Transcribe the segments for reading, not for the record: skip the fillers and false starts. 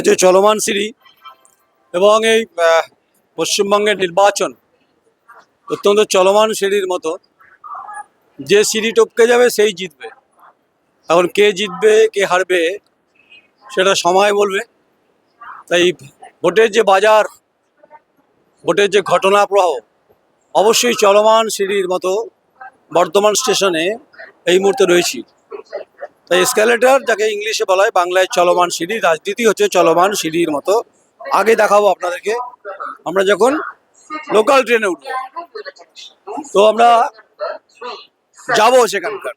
হচ্ছে চলমান সিঁড়ি এবং এই পশ্চিমবঙ্গের নির্বাচন অত্যন্ত চলমান সিঁড়ির মতো। যে সিঁড়ি টপকে যাবে সেই জিতবে। এখন কে জিতবে কে হারবে সেটা সময় বলবে। তাই ভোটের যে বাজার, ভোটের যে ঘটনা প্রবাহ অবশ্যই চলমান সিঁড়ির মতো বর্ধমান স্টেশনে এই মুহূর্তে রয়েছি। তাই এসকেলেটর যাকে ইংলিশে বলা হয়, বাংলায় চলমান সিঁড়ি, রাজনীতি হচ্ছে চলমান সিঁড়ির মতো। আগে দেখাবো আপনাদেরকে আমরা যখন লোকাল ট্রেনে উঠব, তো আমরা যাবো সেখানকার।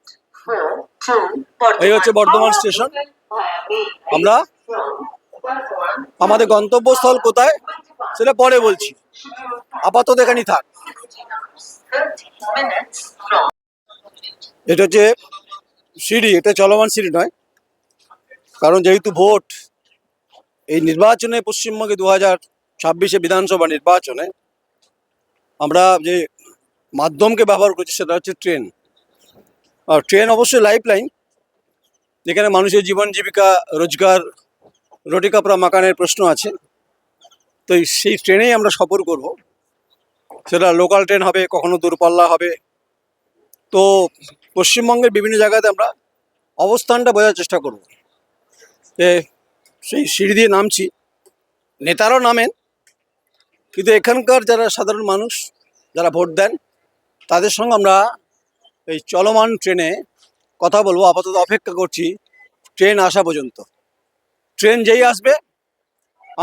এই হচ্ছে বর্ধমান স্টেশন। আমরা আমাদের গন্তব্যস্থল কোথায় সেটা পরে বলছি, আপাতত এখানেই থাক। এটা হচ্ছে সিঁড়ি, এটা চলমান সিঁড়ি নয়, কারণ যেহেতু ভোট, এই নির্বাচনে পশ্চিমবঙ্গে 2026 বিধানসভা নির্বাচনে আমরা যে মাধ্যমকে ব্যবহার করছি সেটা হচ্ছে ট্রেন। আর ট্রেন অবশ্যই লাইফ লাইন, যেখানে মানুষের জীবন জীবিকা, রোজগার, রুটি কাপড়া মাকানের প্রশ্ন আছে। তো সেই ট্রেনেই আমরা সফর করব। সেটা লোকাল ট্রেন হবে, কখনো দূরপাল্লা হবে। তো পশ্চিমবঙ্গের বিভিন্ন জায়গাতে আমরা অবস্থানটা বোঝার চেষ্টা করব। যে সেই সিঁড়ি দিয়ে নামছি, নেতারাও নামেন, কিন্তু এখানকার যারা সাধারণ মানুষ যারা ভোট দেন তাদের সঙ্গে আমরা এই চলমান ট্রেনে কথা বলবো। আপাতত অপেক্ষা করছি ট্রেন আসা পর্যন্ত। ট্রেন যেই আসবে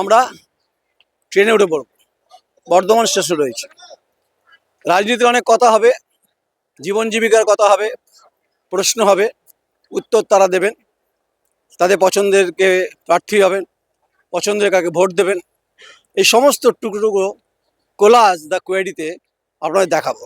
আমরা ট্রেনে উঠে পড়ব। বর্ধমান স্টেশন রয়েছে। রাজনীতির অনেক কথা হবে, জীবন জীবিকার কথা হবে, প্রশ্ন হবে, উত্তর তারা দেবেন। তাদের পছন্দেরকে প্রার্থী হবেন, পছন্দের কাকে ভোট দেবেন, এই সমস্ত টুকরো কোলাজ দ্য কোয়েরিতে আপনাদের দেখাবো।